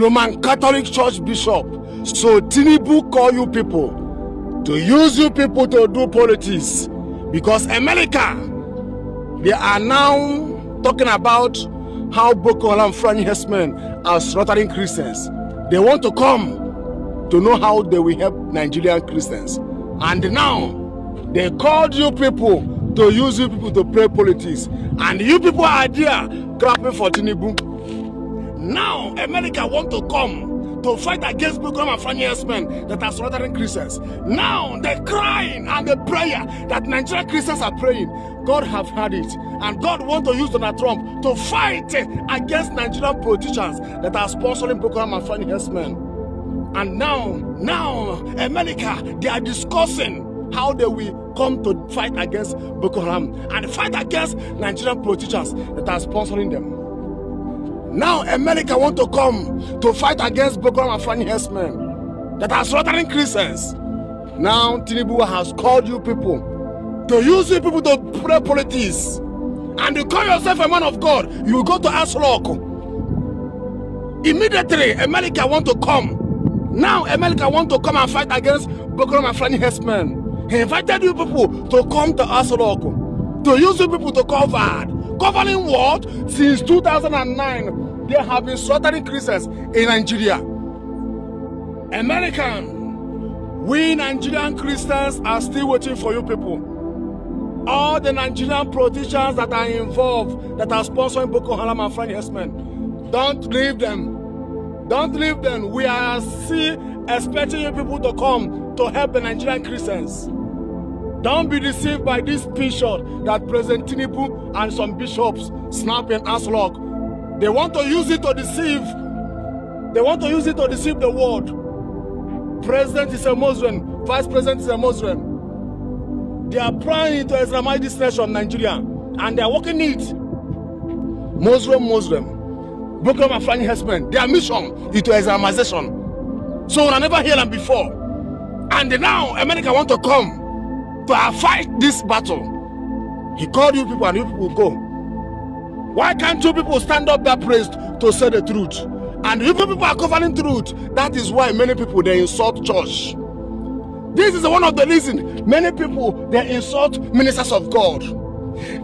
Roman Catholic Church Bishop. So Tinubu call you people to use you people to do politics, because America, they are now talking about how Boko Haram Fulani herdsmen are slaughtering Christians. They want to come to know how they will help Nigerian Christians. And now they called you people to use you people to play politics, and you people are there clapping for Tinubu. Now America want to come to fight against Boko Haram and Fulani herdsmen that are slaughtering Christians. Now they're crying and the prayer that Nigerian Christians are praying, God have heard it, and God want to use Donald Trump to fight against Nigerian politicians that are sponsoring Boko Haram and Fulani herdsmen. And now America, they are discussing how they will come to fight against Boko Haram and fight against Nigerian politicians that are sponsoring them. Now America want to come to fight against Boko Haram and Fulani herdsmen that are slaughtering Christians. Now Tinubu has called you people to use you people to play politics, and you call yourself a man of God. You go to Aslok. Immediately America want to come. Now America want to come and fight against Boko Haram and Fulani herdsmen. He invited you people to come to Asolok, to use you people to covering what? Since 2009, they have been slaughtering Christians in Nigeria. American, we Nigerian Christians are still waiting for you people. All the Nigerian politicians that are involved, that are sponsoring Boko Haram and Fulani herdsmen, don't leave them. Don't leave them. We are still expecting you people to come to help the Nigerian Christians. Don't be deceived by this picture that President Tinubu and some bishops snap in Aslok. They want to use it to deceive. They want to use it to deceive the world. President is a Muslim. Vice President is a Muslim. They are trying to Islamize this nation, Nigeria, and they are working it. Muslim. Boko Haram and Fulani herdsmen, their mission is to Islamization. So I never heard them before. And now America want to come to fight this battle. He called you people and you people go. Why can't you people stand up that praise to say the truth? And you people are covering truth. That is why many people, they insult church. This is one of the reasons many people, they insult ministers of God.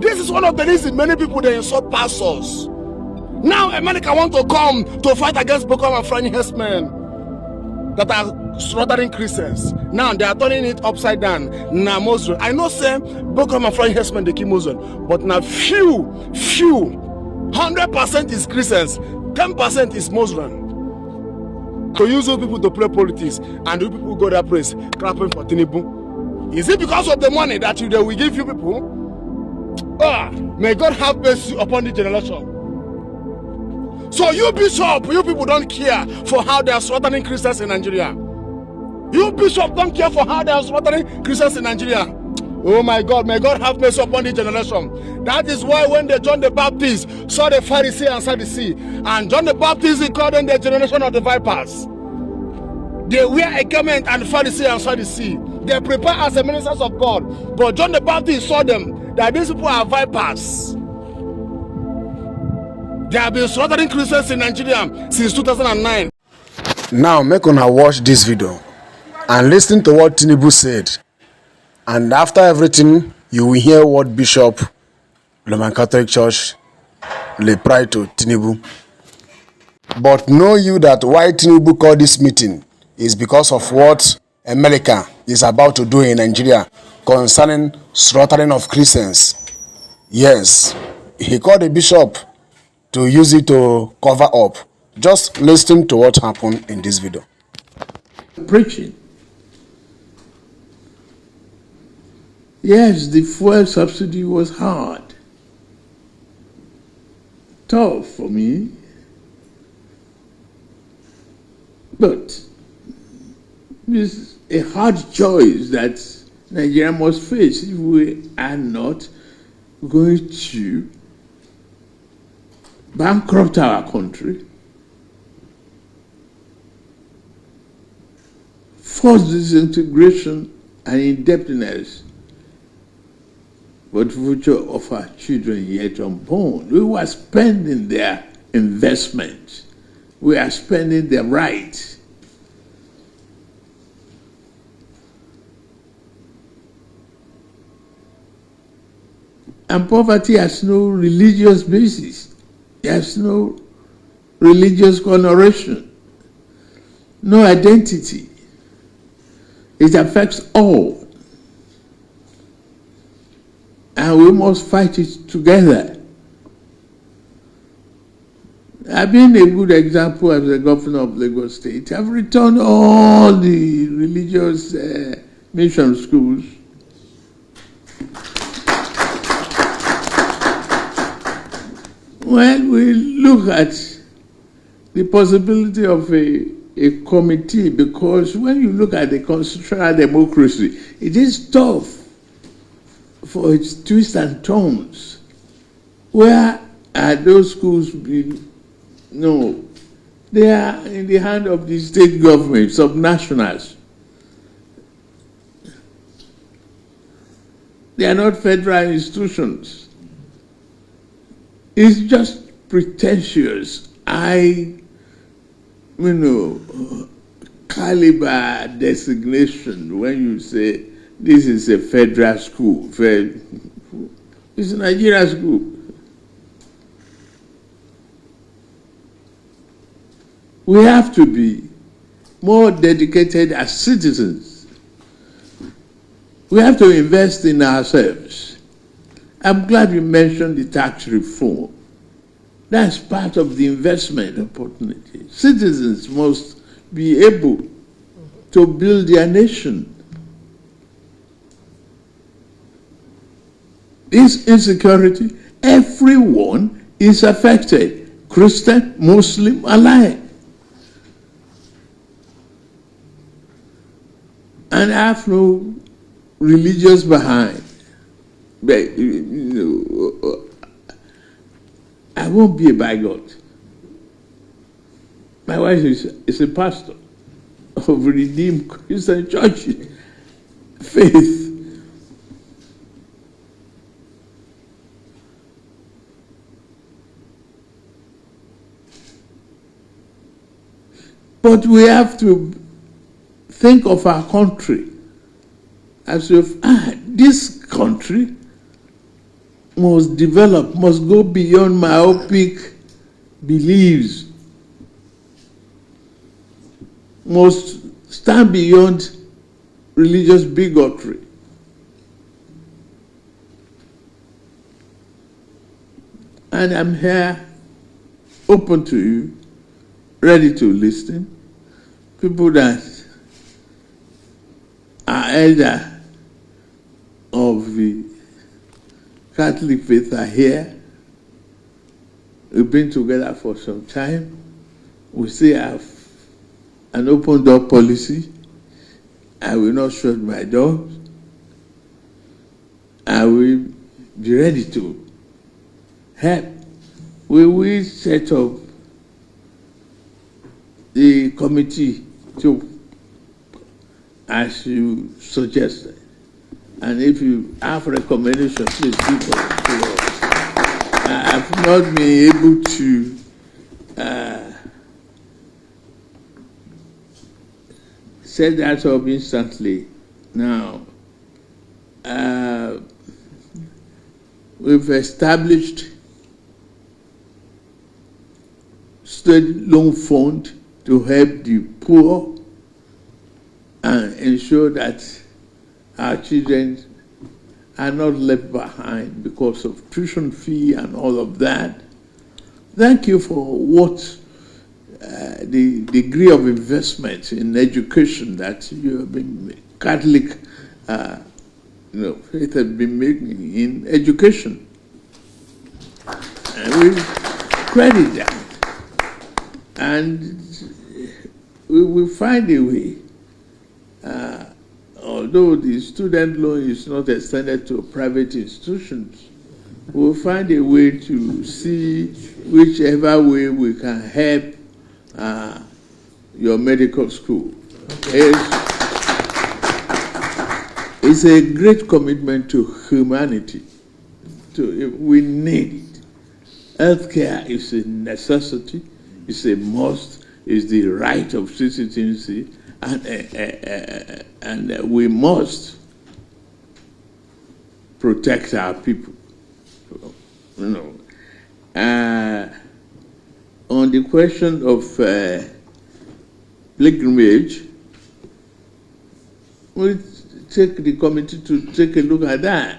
This is one of the reasons many people, they insult pastors. Now America want to come to fight against Boko Haram and Fulani herdsmen that are slaughtering Christians. Now they are turning it upside down. Now Muslim, I know say Boko Haram and Fulani herdsmen they kill Muslim, but now few 100% is Christians, 10% is Muslim. To use those people to play politics, and you people go that place clapping for Tinubu. Is it because of the money that they will give you people? May God have mercy upon the generation. So you bishop, you people don't care for how they are slaughtering Christians in Nigeria. You bishop don't care for how they are slaughtering Christians in Nigeria. Oh my God, may God have mercy upon the generation. That is why when John the Baptist saw the Pharisee and Sadducee, and John the Baptist, he called them the generation of the vipers. They wear a garment, and Pharisee and Sadducee, they prepare as the ministers of God. But John the Baptist saw them, that these people are vipers. They have been slaughtering Christians in Nigeria since 2009. Now make una watch this video and listen to what Tinubu said. And after everything, you will hear what Bishop Roman Catholic Church reply to Tinubu. But know you that why Tinubu called this meeting is because of what America is about to do in Nigeria concerning slaughtering of Christians. Yes, he called the bishop to use it to cover up. Just listen to what happened in this video. Preaching. Yes, the fuel subsidy was hard. Tough for me. But it's a hard choice that Nigeria must face if we are not going to bankrupt our country, force disintegration and indebtedness for the future of our children yet unborn. We were spending their investment we are spending the right. And poverty has no religious basis. It has no religious connotation, no identity. It affects all. And we must fight it together. I've been a good example as the governor of Lagos State. I've returned all the religious mission schools. When we look at the possibility of a committee, because when you look at the constitutional democracy, it is tough for its twists and turns. Where are those schools being? No, they are in the hand of the state government, subnationals. They are not federal institutions. It's just pretentious, caliber designation when you say this is a federal school. It's a Nigerian school. We have to be more dedicated as citizens. We have to invest in ourselves. I'm glad you mentioned the tax reform. That's part of the investment opportunity. Citizens must be able to build their nation. This insecurity, everyone is affected, Christian, Muslim alike. And I have no religious behind. But, I won't be a bigot. My wife is a pastor of Redeemed Christian Church, faith. But we have to think of our country as if this country must develop, must go beyond myopic beliefs, must stand beyond religious bigotry. And I'm here, open to you, ready to listen. People that are elder of the Catholic faith are here. We've been together for some time. We still have an open door policy. I will not shut my doors. I will be ready to help. We will set up the committee to, as you suggested. And if you have recommendations, please give us to us. I've not been able to set that up instantly. Now, we've established state loan fund to help the poor and ensure that our children are not left behind because of tuition fee and all of that. Thank you for what the degree of investment in education that you have been, Catholic faith has been making in education. And we credit that. And we will find a way. Although the student loan is not extended to private institutions, we'll find a way to see whichever way we can help your medical school. It's a great commitment to humanity. We need it. Healthcare is a necessity. It's a must. It's the right of citizenship, and we must protect our people. On the question of pilgrimage, we'll take the committee to take a look at that.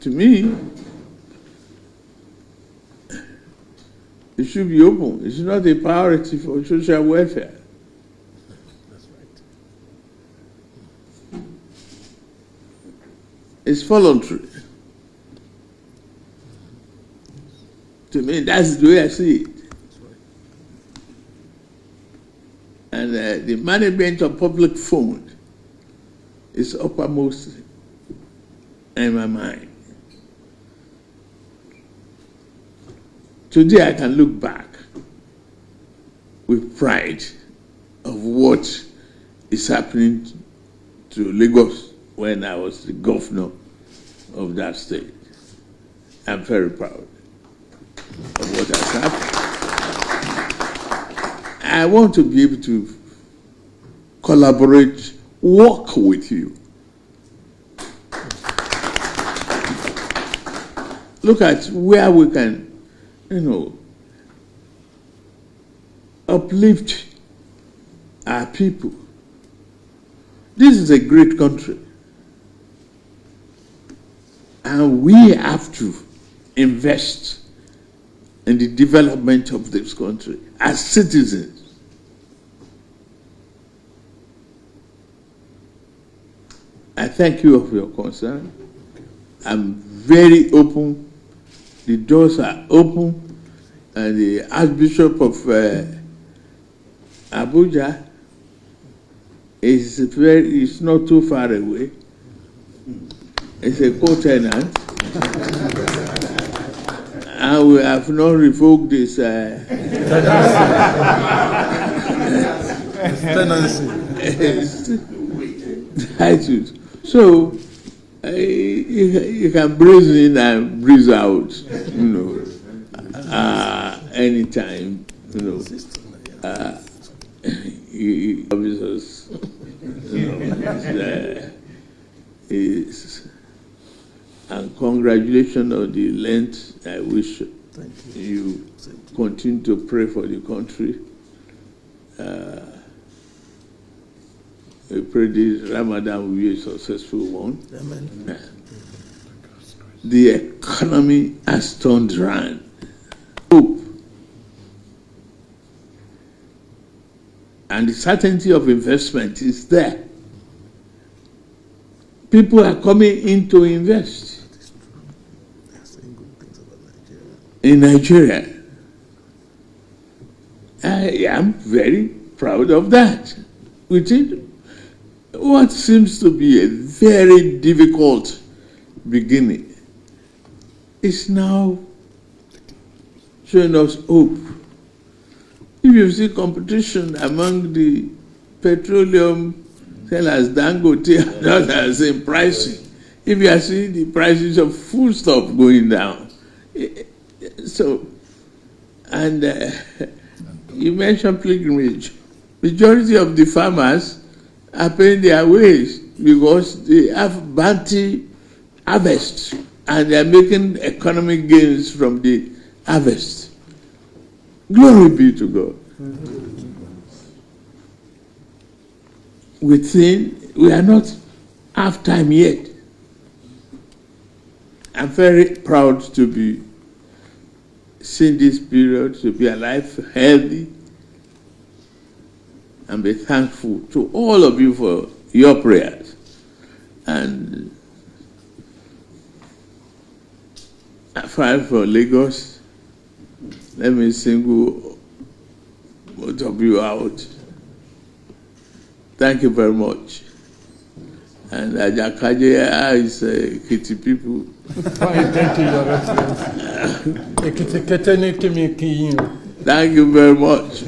To me, it should be open. It's not a priority for social welfare. That's right. It's voluntary. To me, that's the way I see it. And the management of public fund is uppermost in my mind. Today I can look back with pride of what is happening to Lagos when I was the governor of that state. I'm very proud of what has happened. I want to be able to collaborate, work with you. Look at where we can, uplift our people. This is a great country. And we have to invest in the development of this country as citizens. I thank you for your concern. I'm very open. The doors are open. And the Archbishop of Abuja is not too far away. It's a co-tenant. And we have not revoked this tenancy. So you can breathe in and breathe out, anytime, officers, and congratulations on the length. I wish you continue to pray for the country. We pray this Ramadan will be a successful one. Amen. The economy has turned around. Hope and the certainty of investment is there. People are coming in to invest in Nigeria. I am very proud of that. Within what seems to be a very difficult beginning is now showing us hope. If you see competition among the petroleum sellers, Dangote and others in pricing, if you are seeing the prices of foodstuff going down, so, and you mentioned pilgrimage. Majority of the farmers are paying their wage because they have bounty harvest and they are making economic gains from the harvest. Glory be to God. We are not half time yet. I'm very proud to be seeing this period, to be alive, healthy, and be thankful to all of you for your prayers. And I fight for Lagos. Let me single both of you out. Thank you very much. And Ajakaje is Kitty people. Fine, thank you, Your Excellency. Thank you very much.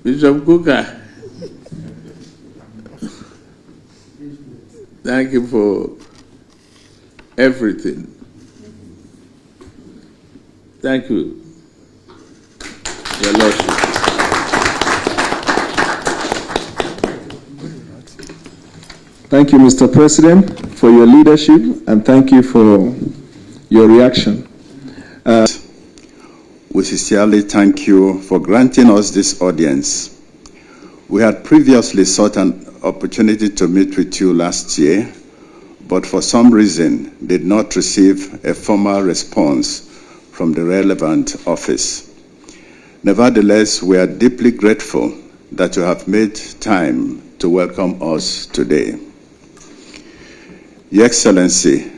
Bishop Kuka, thank you for everything. Thank you, Your Lordship. Thank you, Mr. President, for your leadership, and thank you for your reaction. We sincerely thank you for granting us this audience. We had previously sought an opportunity to meet with you last year, but for some reason did not receive a formal response from the relevant office. Nevertheless, we are deeply grateful that you have made time to welcome us today. Your Excellency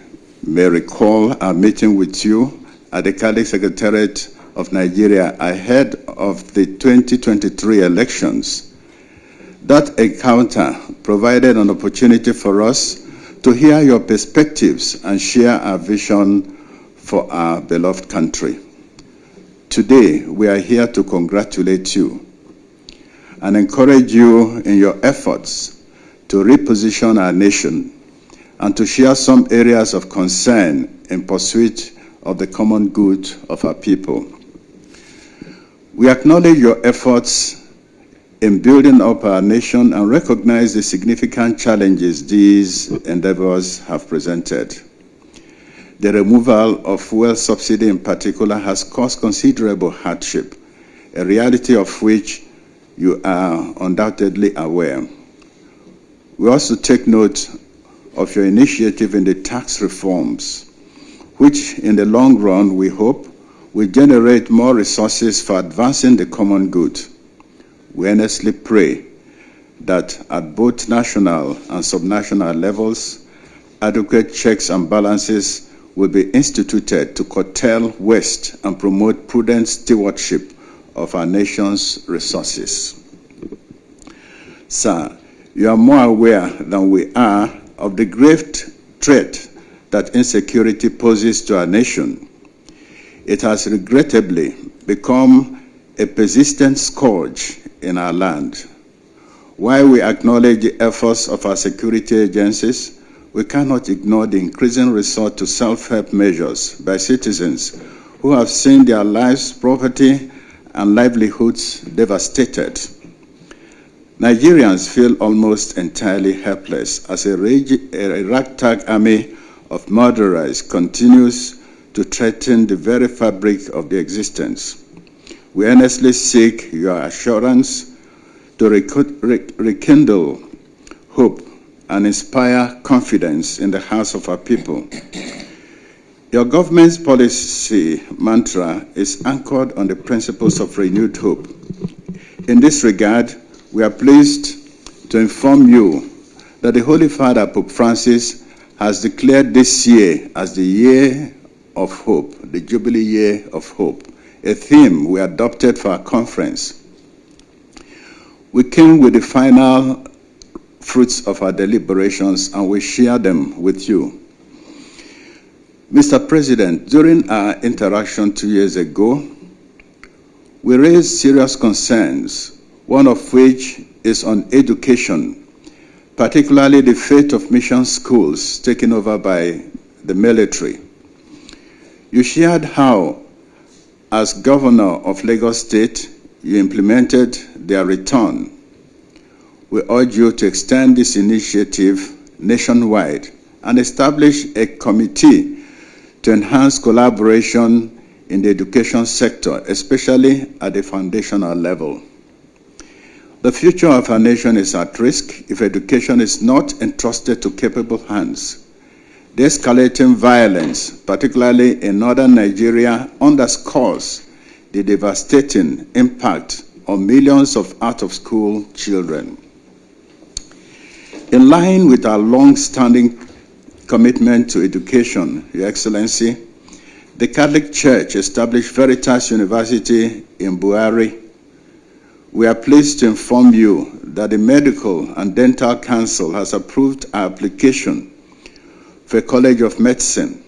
may recall our meeting with you at the Catholic Secretariat of Nigeria ahead of the 2023 elections. That encounter provided an opportunity for us to hear your perspectives and share our vision for our beloved country. Today, we are here to congratulate you and encourage you in your efforts to reposition our nation and to share some areas of concern in pursuit of the common good of our people. We acknowledge your efforts in building up our nation and recognize the significant challenges these endeavors have presented. The removal of fuel subsidy in particular has caused considerable hardship, a reality of which you are undoubtedly aware. We also take note of your initiative in the tax reforms, which in the long run, we hope, will generate more resources for advancing the common good. We earnestly pray that at both national and subnational levels, adequate checks and balances will be instituted to curtail waste and promote prudent stewardship of our nation's resources. Sir, you are more aware than we are of the grave threat that insecurity poses to our nation. It has regrettably become a persistent scourge in our land. While we acknowledge the efforts of our security agencies, we cannot ignore the increasing resort to self-help measures by citizens who have seen their lives, property, and livelihoods devastated. Nigerians feel almost entirely helpless as a ragtag army of murderers continues to threaten the very fabric of the existence. We earnestly seek your assurance to rekindle hope and inspire confidence in the hearts of our people. Your government's policy mantra is anchored on the principles of renewed hope. In this regard, we are pleased to inform you that the Holy Father, Pope Francis, has declared this year as the Year of Hope, the Jubilee Year of Hope, a theme we adopted for our conference. We came with the final fruits of our deliberations and we share them with you. Mr. President, during our interaction 2 years ago, we raised serious concerns, one of which is on education, particularly the fate of mission schools taken over by the military. You shared how, as governor of Lagos State, you implemented their return. We urge you to extend this initiative nationwide and establish a committee to enhance collaboration in the education sector, especially at the foundational level. The future of our nation is at risk if education is not entrusted to capable hands. The escalating violence, particularly in northern Nigeria, underscores the devastating impact on millions of out-of-school children. In line with our long-standing commitment to education, Your Excellency, the Catholic Church established Veritas University in Buhari. We are pleased to inform you that the Medical and Dental Council has approved our application for a College of Medicine.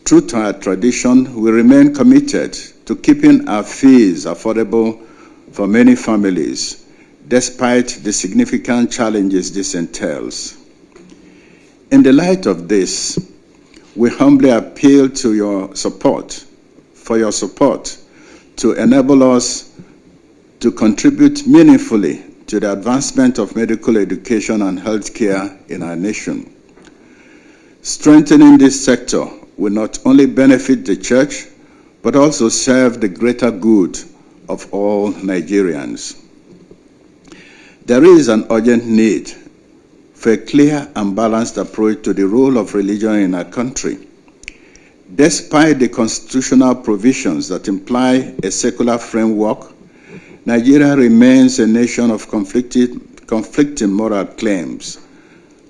True to our tradition, we remain committed to keeping our fees affordable for many families, despite the significant challenges this entails. In the light of this, we humbly appeal to your support, to enable us to contribute meaningfully to the advancement of medical education and healthcare in our nation. Strengthening this sector will not only benefit the church, but also serve the greater good of all Nigerians. There is an urgent need for a clear and balanced approach to the role of religion in our country. Despite the constitutional provisions that imply a secular framework, Nigeria remains a nation of conflicting moral claims,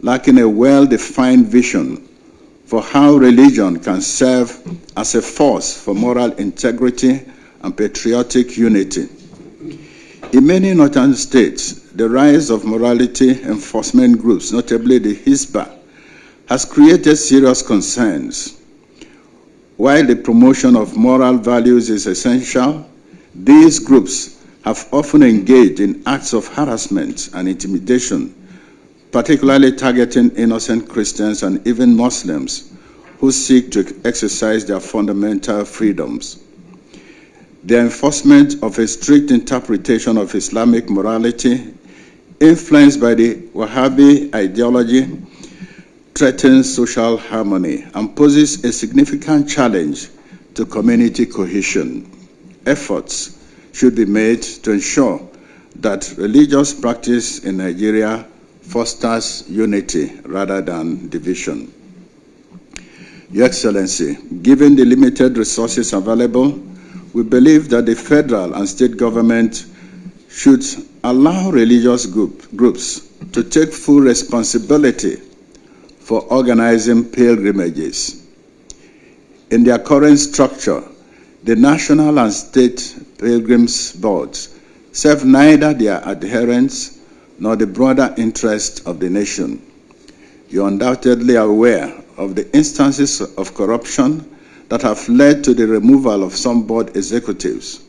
lacking a well-defined vision for how religion can serve as a force for moral integrity and patriotic unity. In many northern states, the rise of morality enforcement groups, notably the Hisbah, has created serious concerns. While the promotion of moral values is essential, these groups have often engaged in acts of harassment and intimidation, particularly targeting innocent Christians and even Muslims who seek to exercise their fundamental freedoms. The enforcement of a strict interpretation of Islamic morality, influenced by the Wahhabi ideology, threatens social harmony and poses a significant challenge to community cohesion. Efforts should be made to ensure that religious practice in Nigeria fosters unity rather than division. Your Excellency, given the limited resources available, we believe that the federal and state government should allow religious groups to take full responsibility for organizing pilgrimages. In their current structure, the national and state pilgrims boards serve neither their adherents nor the broader interest of the nation. You undoubtedly are aware of the instances of corruption that have led to the removal of some board executives.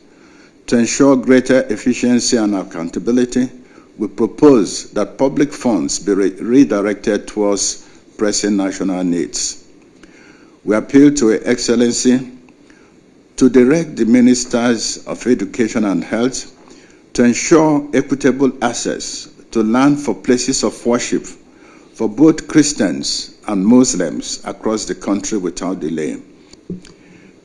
To ensure greater efficiency and accountability, we propose that public funds be redirected towards pressing national needs. We appeal to Your Excellency to direct the Ministers of Education and Health to ensure equitable access to land for places of worship for both Christians and Muslims across the country without delay.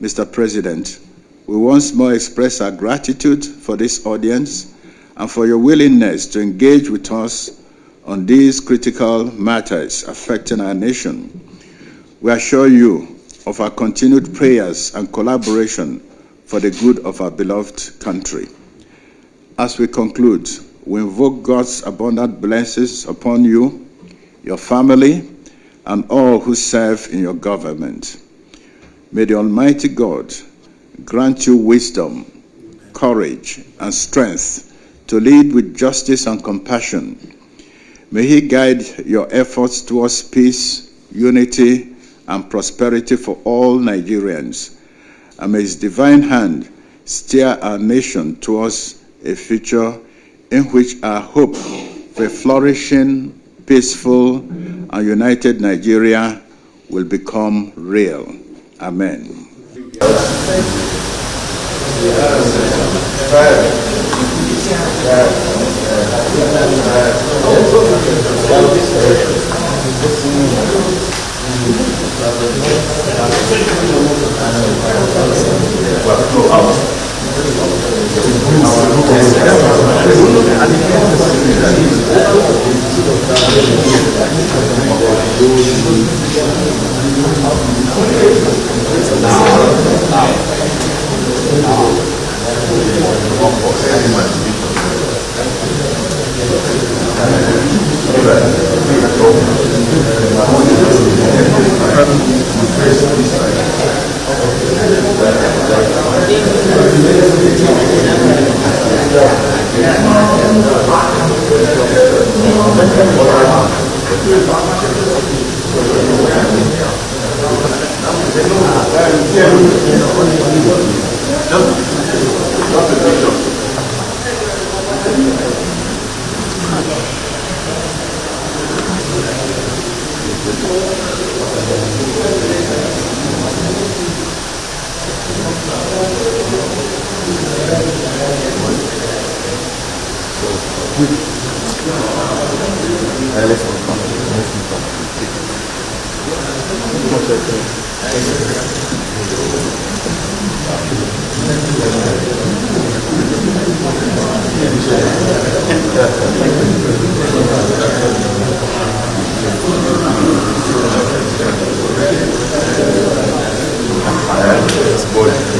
Mr. President, we once more express our gratitude for this audience and for your willingness to engage with us on these critical matters affecting our nation. We assure you of our continued prayers and collaboration for the good of our beloved country. As we conclude, we invoke God's abundant blessings upon you, your family, and all who serve in your government. May the Almighty God grant you wisdom, courage, and strength to lead with justice and compassion. May He guide your efforts towards peace, unity, and prosperity for all Nigerians. And may His divine hand steer our nation towards a future in which our hope for a flourishing, peaceful, and united Nigeria will become real. Amen. Let's go.